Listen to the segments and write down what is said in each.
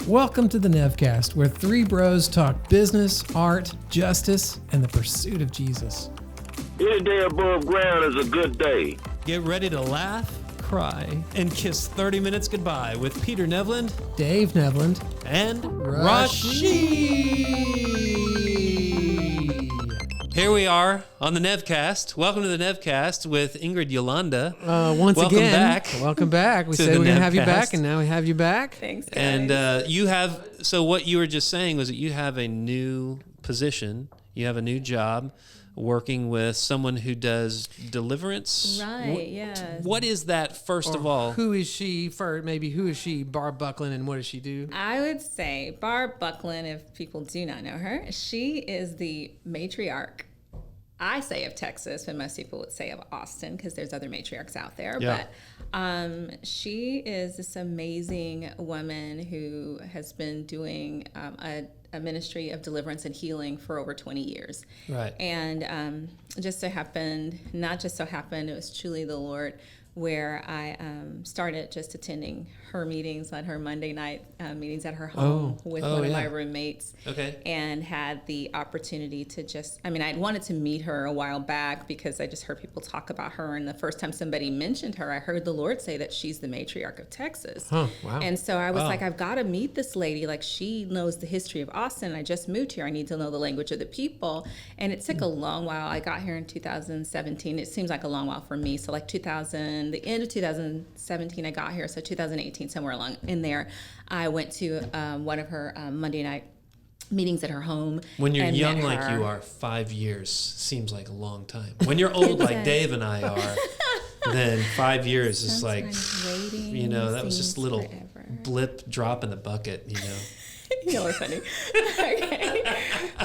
Welcome to the Nevcast, where three bros talk business, art, justice, and the pursuit of Jesus. Any day above ground is a good day. Get ready to laugh, cry, and kiss 30 minutes goodbye with Peter Nevland, Dave Nevland, and Rashid. Here we are on the Nevcast. Welcome to the Nevcast with Ingrid Yolanda. Welcome back. We said we're going to have you Nevcast. back, and now we have you back. Thanks, guys. And you have, so what you were just saying was that you have a new position, you have a new job working with someone who does deliverance. Right, yes. What is that, first of all? Who is she? Who is she? Barb Buckland, and what does she do? I would say Barb Buckland, if people do not know her, she is the matriarch, I say, of Texas, but most people would say of Austin because there's other matriarchs out there. Yeah. But she is this amazing woman who has been doing a ministry of deliverance and healing for over 20 years. Right. And it was truly the Lord, where I started just attending her meetings, on her Monday night meetings at her home with one of my roommates. Okay. And had the opportunity to I'd wanted to meet her a while back because I just heard people talk about her. And the first time somebody mentioned her, I heard the Lord say that she's the matriarch of Texas. Huh, wow. And so I was like, I've got to meet this lady. Like, she knows the history of Austin. I just moved here. I need to know the language of the people. And it took a long while. I got here in 2017. It seems like a long while for me. So like the end of 2017, I got here. So 2018, somewhere along in there, I went to one of her Monday night meetings at her home. When you're and young met like her. you are, 5 years seems like a long time. When you're old like Dave and I are, then 5 years is like, waiting that was just a little forever. blip, drop in the bucket, Y'all are funny. Okay.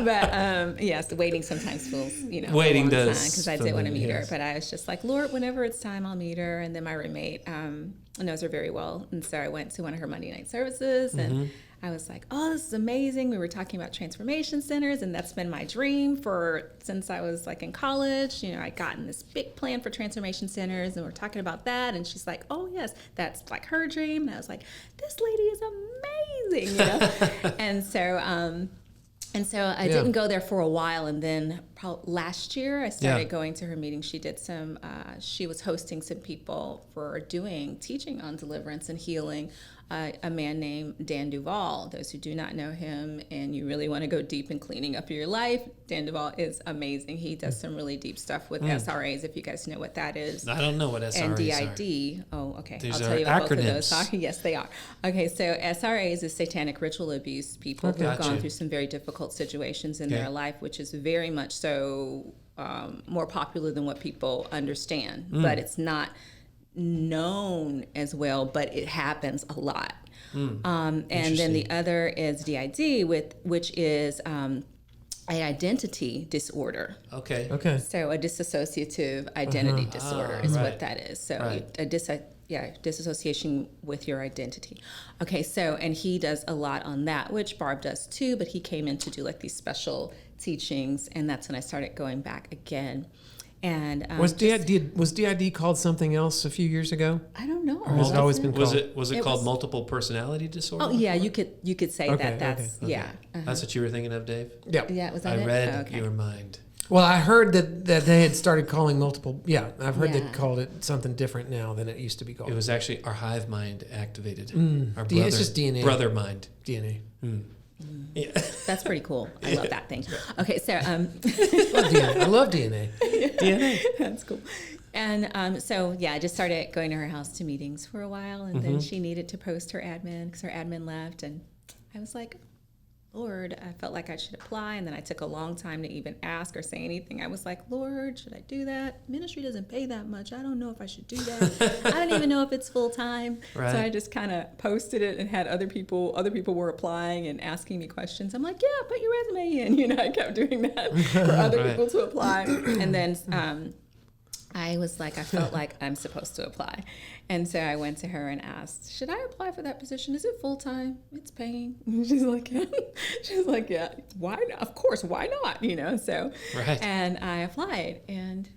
But yes, the waiting sometimes feels, Waiting a long does time because I did want to meet her. yes. But I was just like, Lord, whenever it's time, I'll meet her. And then my roommate knows her very well. And so I went to one of her Monday night services and I was like, oh, this is amazing. We were talking about transformation centers, and that's been my dream since I was like in college. I'd gotten this big plan for transformation centers, and we're talking about that. And she's like, oh, yes, that's like her dream. And I was like, this lady is amazing, And so I didn't go there for a while, and then probably last year I started going to her meetings. She did she was hosting some people for teaching on deliverance and healing. A man named Dan Duvall. Those who do not know him and you really want to go deep in cleaning up your life, Dan Duvall is amazing. He does some really deep stuff with SRAs, if you guys know what that is. I don't know what SRAs and are. DID. Oh, okay. These I'll tell you are what both of those acronyms. are. Yes, they are. Okay, so SRAs is satanic ritual abuse people who have gone through some very difficult situations in their life, which is very much so more popular than what people understand. But it's not known as well, but it happens a lot. And then the other is DID, which is an identity disorder. Okay. So a dissociative identity disorder is right. what that is. So a disassociation with your identity. Okay, so, and he does a lot on that, which Barb does too, but he came in to do like these special teachings, and that's when I started going back again. And Was DID called something else a few years ago? I don't know. Or has it always been called? Was it called multiple personality disorder? Oh yeah, you could say that. That's okay. yeah. That's what you were thinking of, Dave? Yeah. Yeah, was that I it? read Oh, okay. your mind. Well, I heard that they had started calling multiple. Yeah, I've heard they Yeah. called it something different now than it used to be called. It was actually our hive mind activated. Our It's just DNA. Brother mind. DNA. Yeah. That's pretty cool. I love that thing. Okay, so I love DNA. DNA. that's cool. And so I just started going to her house to meetings for a while, and then she needed to post her admin because her admin left, and I was like, Lord, I felt like I should apply, and then I took a long time to even ask or say anything. I was like, Lord, should I do that? Ministry doesn't pay that much. I don't know if I should do that. I don't even know if it's full time. Right. So I just kind of posted it and had other people were applying and asking me questions. I'm like, yeah, put your resume in. I kept doing that for other people to apply. And then I felt like I'm supposed to apply. And so I went to her and asked, should I apply for that position? Is it full time? It's paying. And she's like, yeah, why not? Of course, why not? So, Right. And I applied and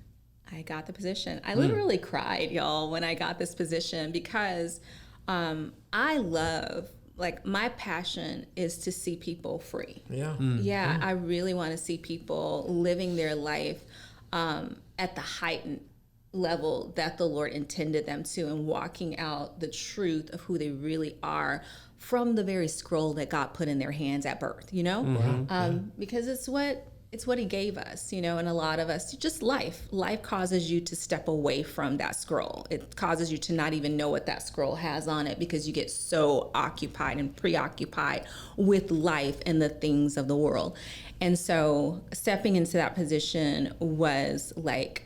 I got the position. I literally cried, y'all, when I got this position because I love like my passion is to see people free. Yeah. Yeah, I really want to see people living their life at the heightened level that the Lord intended them to, and walking out the truth of who they really are from the very scroll that God put in their hands at birth, you know? Because it's what he gave us, you know, and a lot of us, just life causes you to step away from that scroll. It causes you to not even know what that scroll has on it, because you get so occupied and preoccupied with life and the things of the world. And so stepping into that position was like,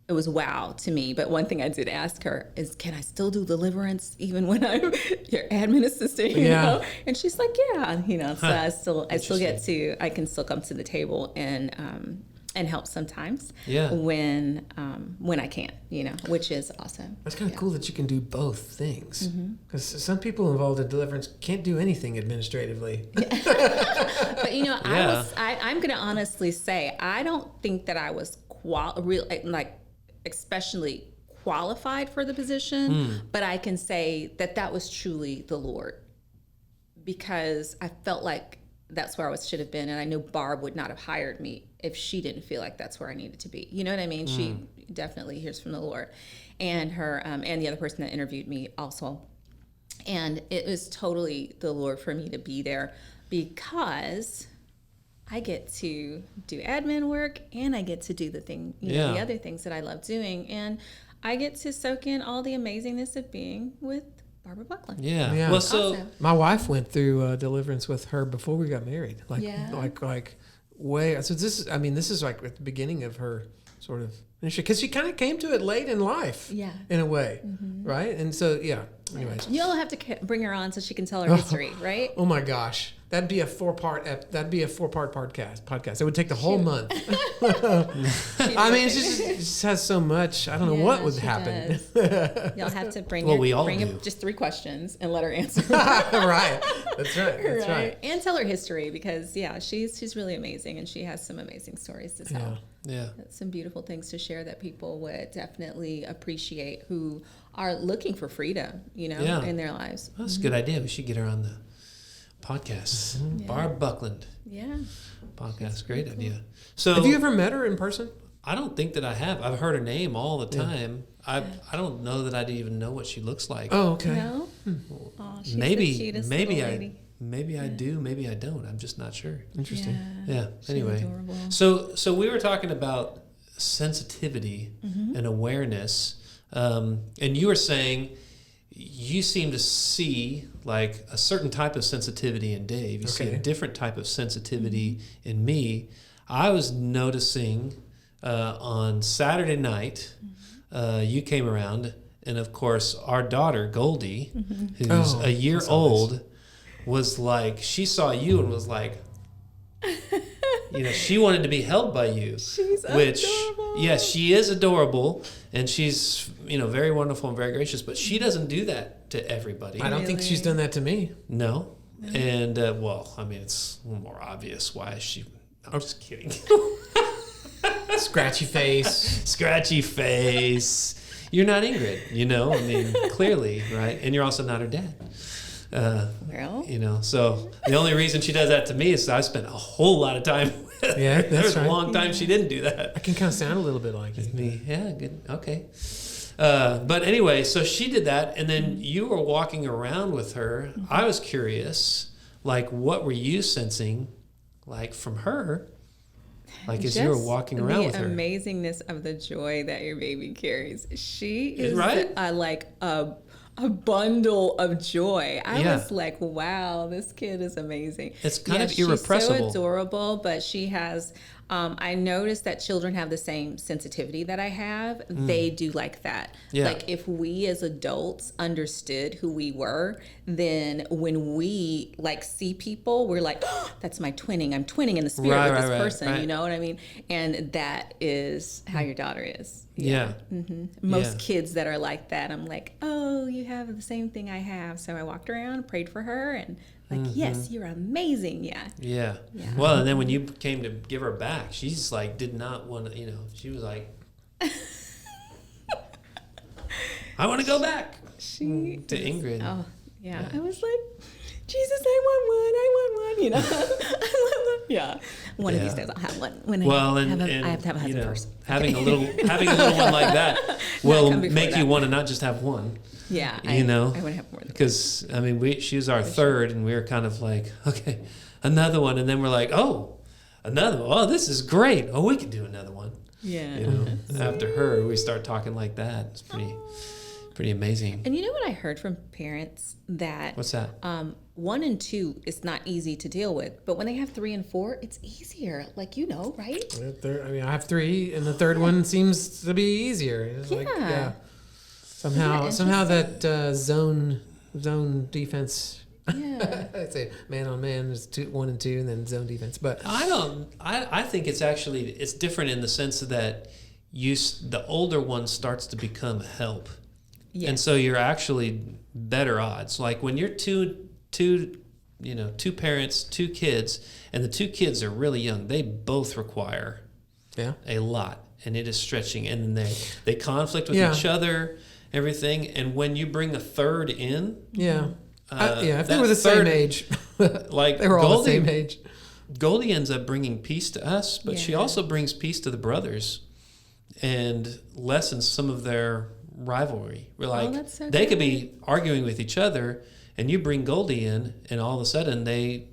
it was wow to me. But one thing I did ask her is, can I still do deliverance even when I'm your admin assistant, you know? And she's like, yeah, you know, so I can still come to the table and help sometimes when I can, you know, which is awesome. It's kind of cool that you can do both things, because some people involved in deliverance can't do anything administratively. But, you know, I'm going to honestly say, I don't think that I was especially qualified for the position, but I can say that was truly the Lord, because I felt like that's where I should have been. And I know Barb would not have hired me if she didn't feel like that's where I needed to be. You know what I mean? She definitely hears from the Lord, and her, and the other person that interviewed me also. And it was totally the Lord for me to be there, because I get to do admin work, and I get to do the the other things that I love doing. And I get to soak in all the amazingness of being with Barb Buckland. Yeah. Well, so awesome. My wife went through deliverance with her before we got married. Like way. So this is like at the beginning of her sort of initiative, because she kind of came to it late in life. Yeah. In a way, right? And so anyways, you'll have to bring her on so she can tell her history, right? Oh my gosh. That'd be a four-part podcast. It would take the whole month. I mean, she just has so much. I don't know what would happen. You'll have to bring just 3 questions and let her answer. Right. That's right. And tell her history, because she's really amazing, and she has some amazing stories to tell. Yeah. Some beautiful things to share that people would definitely appreciate, who are looking for freedom, you know, in their lives. Well, that's a good idea. We should get her on the podcast. Barb Buckland. Yeah. Podcast. Great idea. So, have you ever met her in person? I don't think that I have. I've heard her name all the time. I don't know that I even know what she looks like. Oh, okay. No? Oh, she's maybe the cutest little lady. Maybe I do, maybe I don't. I'm just not sure. Interesting. Yeah. Anyway. Adorable. So we were talking about sensitivity and awareness. And you were saying you seem to see like a certain type of sensitivity in Dave. You see a different type of sensitivity in me. I was noticing on Saturday night, you came around, and of course our daughter Goldie, who's a year old, was like, she saw you and was like, you know, she wanted to be held by you. She's adorable. Yes, she is adorable, and she's, you know, very wonderful and very gracious, but she doesn't do that to everybody. I don't think she's done that to me. No. And, well, I mean, it's a little more obvious why she... I'm just kidding. Scratchy face. Scratchy face. You're not Ingrid, you know? I mean, clearly, right? And you're also not her dad. Well, you know, so the only reason she does that to me is I spent a whole lot of time with her. Yeah, that's There's right. a long time she didn't do that. I can kind of sound a little bit like you. Me. Yeah, good. Okay. But anyway, so she did that, and then you were walking around with her. I was curious, like, what were you sensing, like, from her, like, as you were walking around with her? The amazingness of the joy that your baby carries. She is like a bundle of joy. I was like, wow, this kid is amazing. It's kind of irrepressible. She's so adorable, but she has... I noticed that children have the same sensitivity that I have. They do like that. Yeah. Like if we as adults understood who we were, then when we like see people, we're like, oh, that's my twinning. I'm twinning in the spirit with this person. You know what I mean? And that is how your daughter is. Yeah. Most kids that are like that, I'm like, oh, you have the same thing I have. So I walked around, prayed for her, and like, yes, you're amazing. Yeah. Well, and then when you came to give her back, she's like, did not want to, you know, she was like, I want to go back to Ingrid. Oh, yeah. I was like, Jesus, I want one, yeah. One of these days I'll have one. When I have to have a husband first. Having a little one like that will make you want to not just have one. Yeah, I want to have more than because I mean, she was our third, and we were kind of like, okay, another one, and then we're like, oh, another one. Oh, this is great. Oh, we could do another one. Yeah. After her, we start talking like that. It's pretty amazing. And you know what I heard from parents that what's that? 1 and 2 is not easy to deal with, but when they have 3 and 4, it's easier. Like right? I have 3, and the third one seems to be easier. It's Somehow that zone defense. Yeah. I'd say man on man is 1 and 2, and then zone defense. But I think it's different in the sense that the older one starts to become help. Yes. And so you're actually better odds. Like when you're two parents, 2 kids, and the 2 kids are really young, they both require a lot, and it is stretching, and then they conflict with each other, everything. And when you bring a third in, if they were the same age, like they were all the same age. Goldie ends up bringing peace to us, but she also brings peace to the brothers, and lessens some of their rivalry. We're like, they could be arguing with each other, and you bring Goldie in, and all of a sudden they,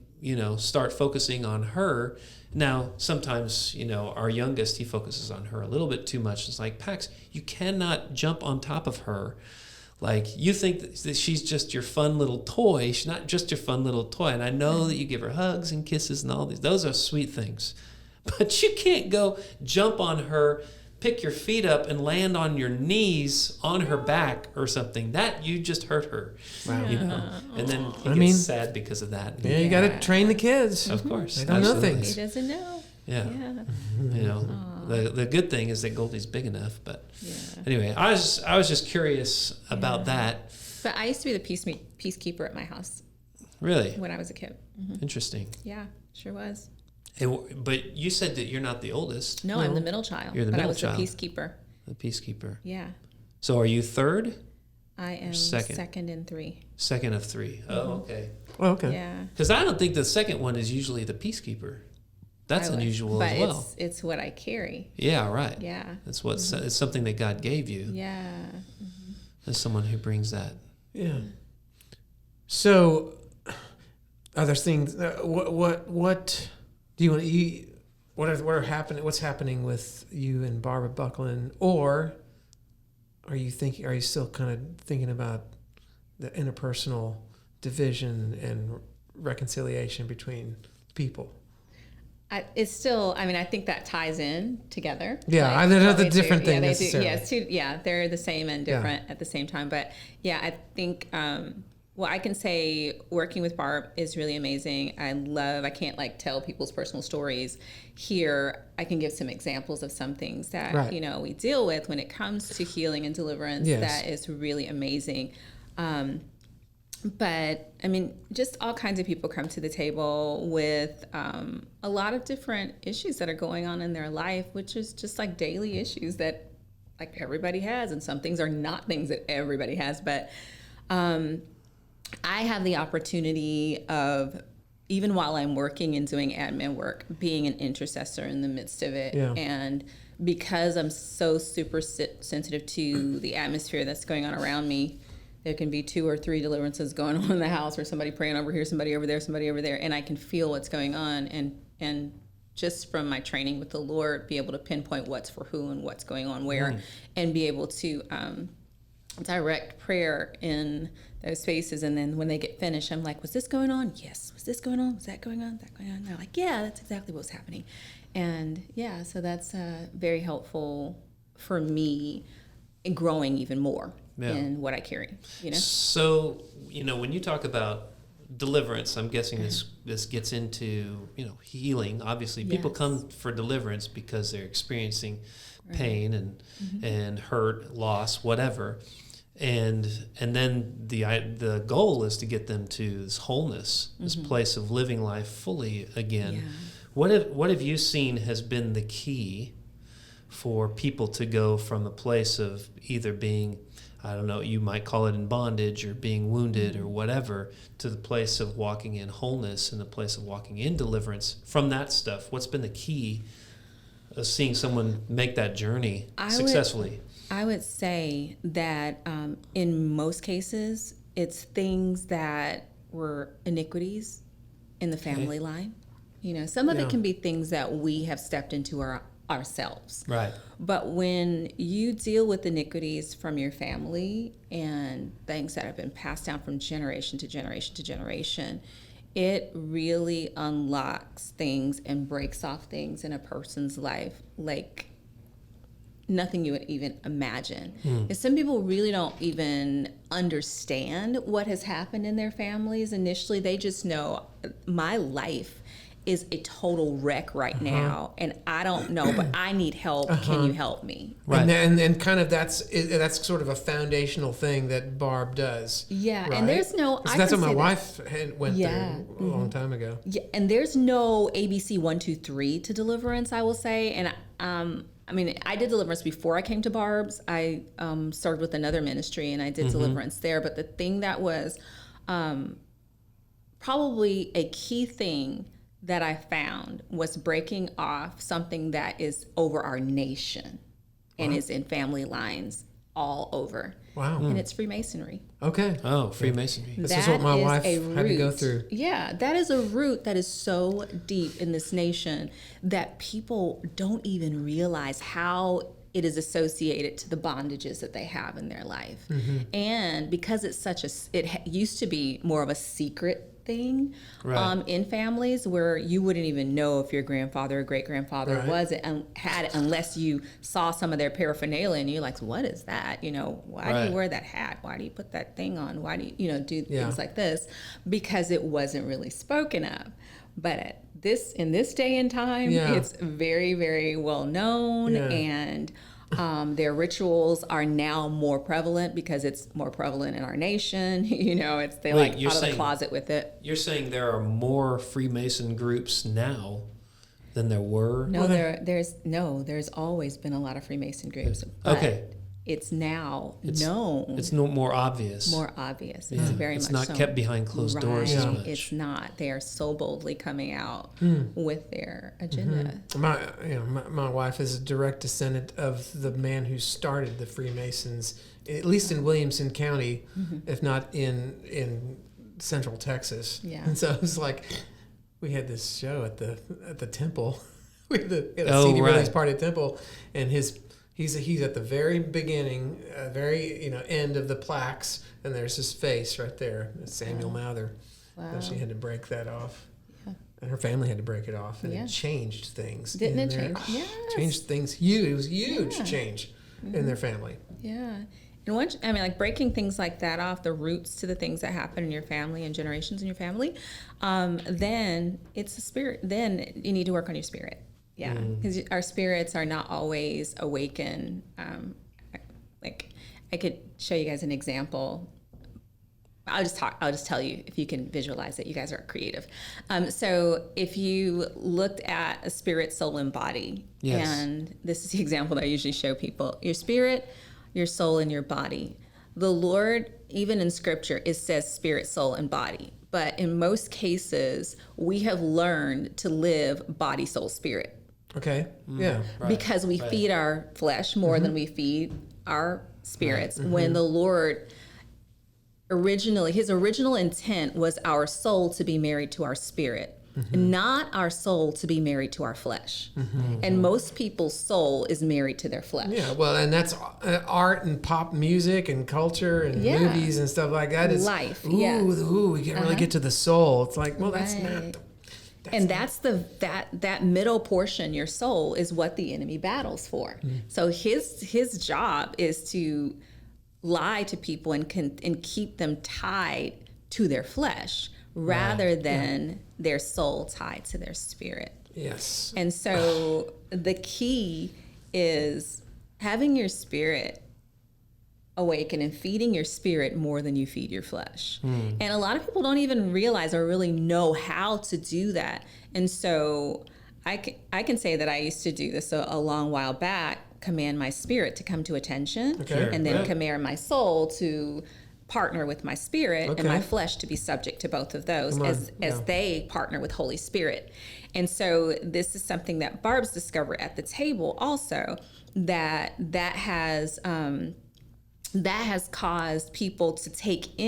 start focusing on her. Now, sometimes, our youngest, he focuses on her a little bit too much. It's like, Pax, you cannot jump on top of her. Like, you think that she's just your fun little toy. She's not just your fun little toy. And I know that you give her hugs and kisses and all these. Those are sweet things. But you can't go jump on her, pick your feet up, and land on your knees on her back or something. That you just hurt her. Wow. And then he gets sad because of that. Yeah, you got to train the kids. Of course. They don't know things. He doesn't know. Yeah. The good thing is that Goldie's big enough. But anyway, I was just curious about that. But I used to be the peacekeeper at my house. Really? When I was a kid. Mm-hmm. Interesting. Yeah, sure was. But you said that you're not the oldest. No, I'm the middle child. You're the middle child. But I was the peacekeeper. The peacekeeper. Yeah. So are you third? I am second in 3. Second of 3. Oh, okay. Oh, okay. Yeah. Because I don't think the second one is usually the peacekeeper. That's unusual as well. But it's what I carry. Yeah, right. Yeah. That's it's something that God gave you. Yeah. Mm-hmm. As someone who brings that. Yeah. So, other things. What do you want to eat? What's happening with you and Barb Buckland, or are you still kind of thinking about the interpersonal division and reconciliation between people? It's still. I mean, I think that ties in together. Yeah, they're not the different thing necessarily. They're the same and different at the same time. But yeah, I think. Well, I can say working with Barb is really amazing. I can't tell people's personal stories here. I can give some examples of some things that, we deal with when it comes to healing and deliverance. Yes. That is really amazing. But I mean, just all kinds of people come to the table with a lot of different issues that are going on in their life, which is just daily issues that everybody has. And some things are not things that everybody has, but, I have the opportunity of, even while I'm working and doing admin work, being an intercessor in the midst of it. Yeah. And because I'm so super sensitive to the atmosphere that's going on around me, there can be 2 or 3 deliverances going on in the house, or somebody praying over here, somebody over there, and I can feel what's going on. And just from my training with the Lord, be able to pinpoint what's for who and what's going on where, and be able to direct prayer in those spaces. And then when they get finished, I'm like, was this going on? Yes. Was this going on? Was that going on? That going on? And they're like, yeah, that's exactly what's happening. And yeah, so that's very helpful for me in growing even more in what I carry, So, when you talk about deliverance, I'm guessing this gets into, healing. Obviously, people come for deliverance because they're experiencing pain and hurt, loss, whatever. And then the goal is to get them to this wholeness, this place of living life fully again. Yeah. What have you seen has been the key for people to go from a place of either being I don't know, you might call it in bondage or being wounded or whatever, to the place of walking in wholeness and the place of walking in deliverance from that stuff? What's been the key of seeing someone make that journey successfully? I would say that in most cases, it's things that were iniquities in the family line. You know, some of it can be things that we have stepped into ourselves. Right. But when you deal with iniquities from your family and things that have been passed down from generation to generation to generation, it really unlocks things and breaks off things in a person's life like nothing you would even imagine. And some people really don't even understand what has happened in their families initially. They just know my life is a total wreck right now, and I don't know, but I need help. Can you help me? Right. And kind of that's sort of a foundational thing that Barb does. Yeah, right? And there's no. That's what my wife went through a long time ago. Yeah, and there's no ABC 1, 2, 3 to deliverance, I will say. And I mean, I did deliverance before I came to Barb's. I served with another ministry, and I did deliverance there. But the thing that was probably a key thing that I found was breaking off something that is over our nation and is in family lines all over. Wow. And it's Freemasonry. Okay. Oh, Freemasonry. This is what my wife had to go through. Yeah, that is a root that is so deep in this nation that people don't even realize how it is associated to the bondages that they have in their life. And because it's it used to be more of a secret thing in families where you wouldn't even know if your grandfather or great-grandfather was it and had it unless you saw some of their paraphernalia and you're like, what is that? You know, why do you wear that hat? Why do you put that thing on? Why do you, do things like this? Because it wasn't really spoken of. But in this day and time, it's very, very well known, and their rituals are now more prevalent because it's more prevalent in our nation. They out of the closet with it. You're saying there are more Freemason groups now than there were? No, there's always been a lot of Freemason groups. But it's now known. It's no more obvious. More obvious. It's very it's much not kept behind closed doors as much. It's not. They are so boldly coming out with their agenda. My wife is a direct descendant of the man who started the Freemasons, at least in Williamson County, if not in Central Texas. Yeah. And so it was like we had this show at the temple. we had a CD release party at temple, and He's at the very beginning, very end of the plaques, and there's his face right there, Samuel Mather. Wow. So she had to break that off, and her family had to break it off, and it changed things. Didn't it change? Yes. Changed things. Huge. It was huge change in their family. Yeah, and breaking things like that off, the roots to the things that happen in your family and generations in your family, then it's a spirit. Then you need to work on your spirit. Yeah, because our spirits are not always awakened. I could show you guys an example. I'll just tell you if you can visualize it. You guys are creative. So if you looked at a spirit, soul, and body, and this is the example that I usually show people: your spirit, your soul, and your body. The Lord, even in Scripture, it says spirit, soul, and body. But in most cases, we have learned to live body, soul, spirit. Okay. Yeah. Because we feed our flesh more than we feed our spirits. When the Lord his original intent was our soul to be married to our spirit, not our soul to be married to our flesh. And most people's soul is married to their flesh. Yeah. Well, and that's art and pop music and culture and movies and stuff like that. Is life. We can't really get to the soul. It's like, well, that's not. That's that middle portion, your soul, is what the enemy battles for. So his job is to lie to people and keep them tied to their flesh rather than their soul tied to their spirit. Yes. And so the key is having your spirit awaken and feeding your spirit more than you feed your flesh. And a lot of people don't even realize or really know how to do that. And so I can say that I used to do this a long while back, command my spirit to come to attention, Okay. and then command my soul to partner with my spirit and my flesh to be subject to both of those as they partner with Holy Spirit. And so this is something that Barb's discovered at the table also, that has caused people to take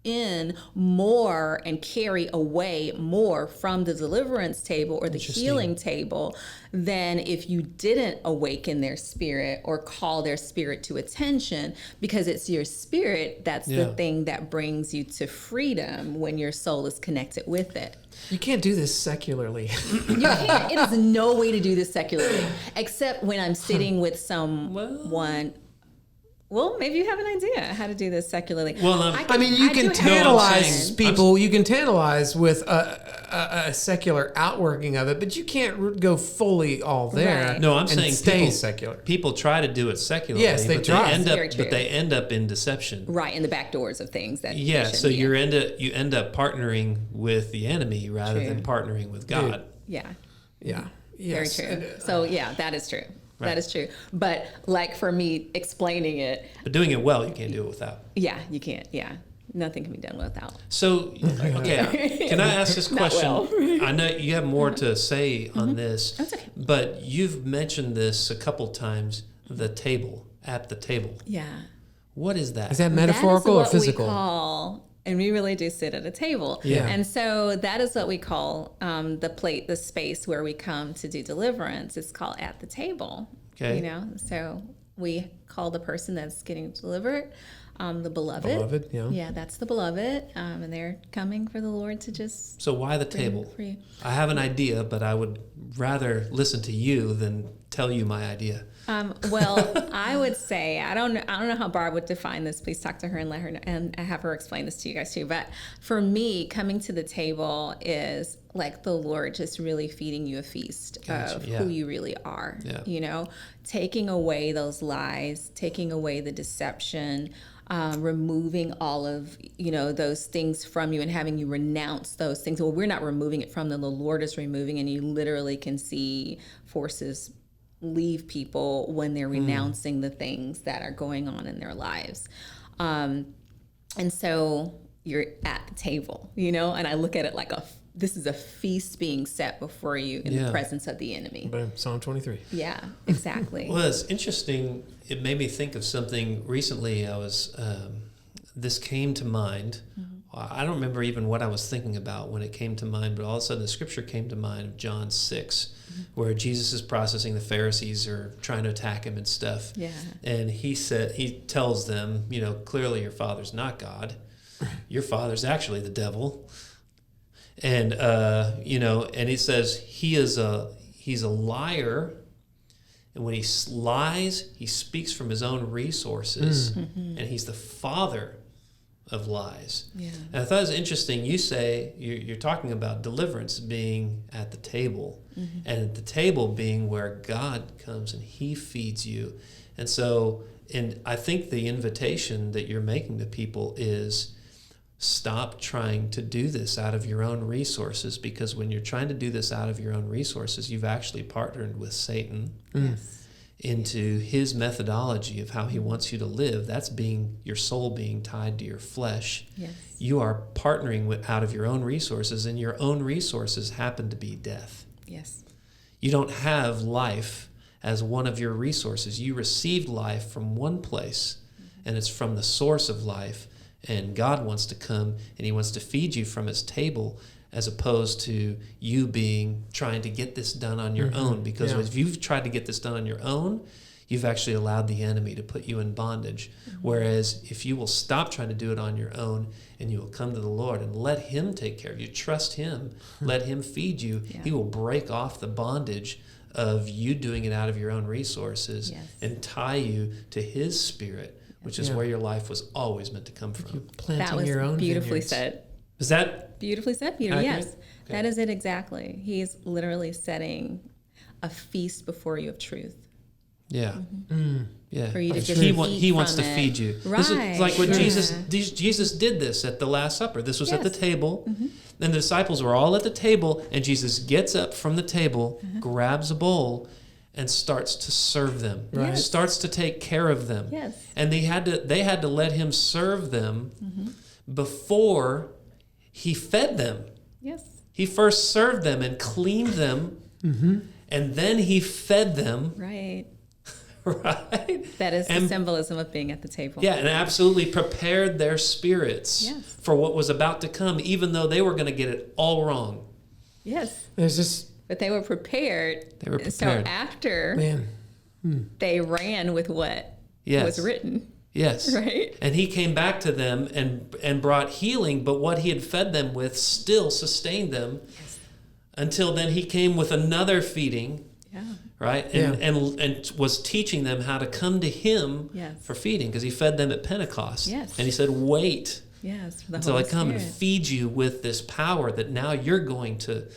in more and carry away more from the deliverance table or the healing table than if you didn't awaken their spirit or call their spirit to attention, because it's your spirit that's the thing that brings you to freedom when your soul is connected with it. You can't do this secularly. You can't. It is no way to do this secularly, except when I'm sitting with someone. Well, maybe you have an idea how to do this secularly. Well, you can tantalize people. You can tantalize with a secular outworking of it, but you can't go fully all there. Right. No, I'm saying stay secular. People try to do it secularly. Yes, they try. But they end up in deception. Right, in the back doors of things. So you end up partnering with the enemy rather than partnering with God. Yeah. Yeah. Yes. Very true. So that is true. Right. That is true. But like for me explaining it. But doing it well, you can't do it without. Yeah, you can't. Yeah. Nothing can be done without. So, okay, can I ask this question? I know you have more to say on this. That's okay. But you've mentioned this a couple times, at the table. Yeah. What is that? Is that metaphorical or physical? And we really do sit at a table. Yeah. And so that is what we call the space where we come to do deliverance. It's called at the table. Okay. So we call the person that's getting delivered the beloved. Beloved, yeah. Yeah, that's the beloved. And they're coming for the Lord to just... So why the table? I have an idea, but I would rather listen to you than tell you my idea. Well, I would say, I don't know how Barb would define this. Please talk to her and let her know, and have her explain this to you guys too. But for me, coming to the table is like the Lord just really feeding you a feast of who you really are. Yeah. Taking away those lies, taking away the deception, removing all of those things from you and having you renounce those things. Well, we're not removing it from them. The Lord is removing, and you literally can see forces leave people when they're renouncing the things that are going on in their lives. And so you're at the table, and I look at it like this is a feast being set before you in the presence of the enemy. Boom, Psalm 23. Yeah, exactly. Well, it's interesting. It made me think of something recently. This came to mind. I don't remember even what I was thinking about when it came to mind, but all of a sudden the scripture came to mind of John 6, where Jesus is processing the Pharisees are trying to attack him and stuff. Yeah. And he tells them, clearly your father's not God. Your father's actually the devil. And, and he says he's a liar. And when he lies, he speaks from his own resources. And he's the father of lies. Yeah. And I thought it was interesting. You say you're talking about deliverance being at the table, and at the table being where God comes and he feeds you. And so, and I think the invitation that you're making to people is stop trying to do this out of your own resources, because when you're trying to do this out of your own resources, you've actually partnered with Satan. Yes. Into his methodology of how he wants you to live. That's your soul being tied to your flesh. Yes. You are partnering out of your own resources, and your own resources happen to be death. Yes. You don't have life as one of your resources. You received life from one place, and it's from the source of life, and God wants to come and he wants to feed you from his table, as opposed to you trying to get this done on your own. Because if you've tried to get this done on your own, you've actually allowed the enemy to put you in bondage. Whereas if you will stop trying to do it on your own, and you will come to the Lord and let him take care of you, trust him, let him feed you, he will break off the bondage of you doing it out of your own resources and tie you to his spirit, which is where your life was always meant to come from. That was beautifully said. Is that beautifully said, Peter? Yes, okay. That is it exactly. He's literally setting a feast before you of truth. Yeah, yeah. For you to just he wants to feed you. Right. This is like when Jesus did this at the Last Supper. This was at the table, and the disciples were all at the table, and Jesus gets up from the table, grabs a bowl, and starts to serve them, Right. starts to take care of them. Yes. And they had to let him serve them before he fed them. Yes. He first served them and cleaned them, and then he fed them. Right. Right? That is the symbolism of being at the table. Yeah, and absolutely prepared their spirits for what was about to come, even though they were going to get it all wrong. Yes. There's just... But they were prepared. They were prepared. So after they ran with what was written. Yes. Right? And he came back to them and brought healing, but what he had fed them with still sustained them until then he came with another feeding. Yeah. Right? And was teaching them how to come to him for feeding, because he fed them at Pentecost. Yes. And he said, wait. Yes, for the until Holy I come Spirit. and feed you with this power that now you're going to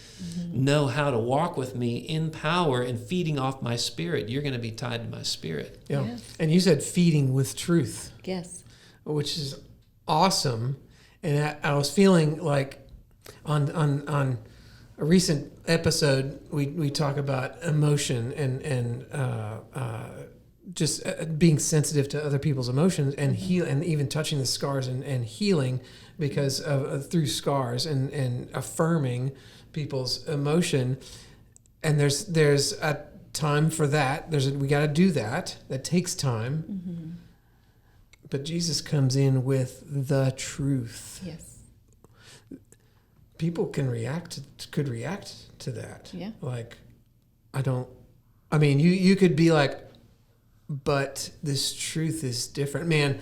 know how to walk with me in power and feeding off my spirit. You're going to be tied to my spirit. Yeah. And you said feeding with truth. Yes. Which is awesome. And I was feeling like on a recent episode, we talk about emotion and just being sensitive to other people's emotions and heal, and even touching the scars and healing because of through scars and affirming people's emotion. And there's a time for that. We got to do that. That takes time. But Jesus comes in with the truth. Yes. People could react to that. Yeah. Like, you could be like, but this truth is different. Man,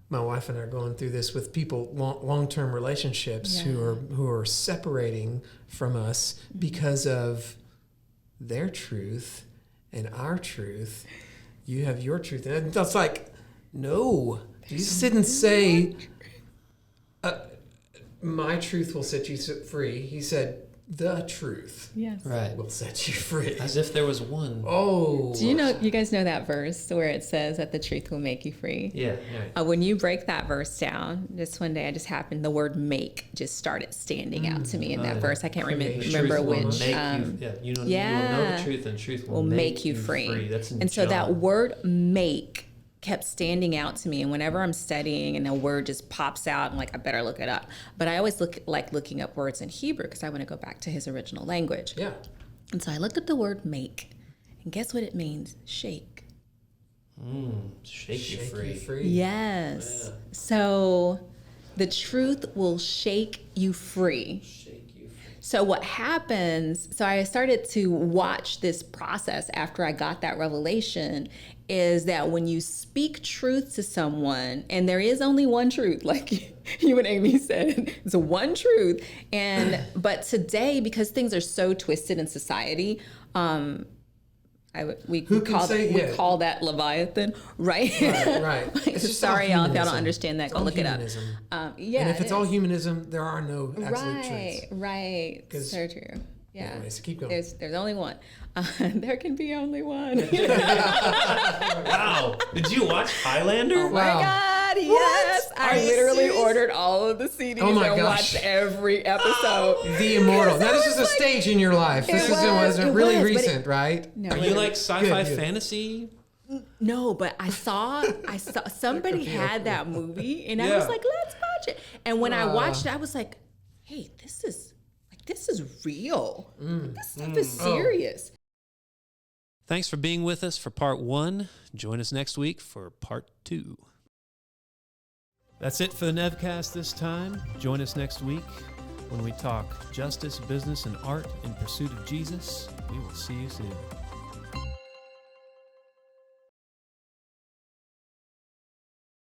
my wife and I are going through this with people, long-term relationships who are separating from us because of their truth and our truth. You have your truth. And that's like, no. Jesus didn't say, my truth will set you free. He said, the truth will set you free. As if there was one. Oh. Do you guys know that verse where it says that the truth will make you free? Yeah. When you break that verse down, just one day the word make just started standing out to me in that verse. I can't remember which. You will know the truth, and truth will make you free. That's in and so John. that word make kept standing out to me, and whenever I'm studying and a word just pops out, I'm like, I better look it up. But I always like looking up words in Hebrew because I want to go back to his original language. Yeah. And so I looked up the word make, and guess what it means? Shake. Shake you free. Yes. Yeah. So the truth will shake you free. So what happens, so I started to watch this process after I got that revelation, is that when you speak truth to someone, and there is only one truth, like you and Amy said, it's one truth. But today, because things are so twisted in society, we call that Leviathan, right? Right. It's just sorry, y'all, if y'all don't understand that, go look it up. And if it's all humanism, there are no absolute truths. Right. So true. Yeah. Anyways, keep going. There's only one. There can be only one. Wow. Did you watch Highlander? Oh my God, yes. I literally ordered all of the CDs and watched every episode. The Immortal. That is just a stage in your life. This wasn't really recent, right? No, Are you like sci-fi fantasy? No, but I saw somebody had that movie, and I was like, let's watch it. And when I watched it, I was like, hey, this is real. This stuff is serious. Thanks for being with us for part 1. Join us next week for part 2. That's it for the Nevcast this time. Join us next week when we talk justice, business, and art in pursuit of Jesus. We will see you soon.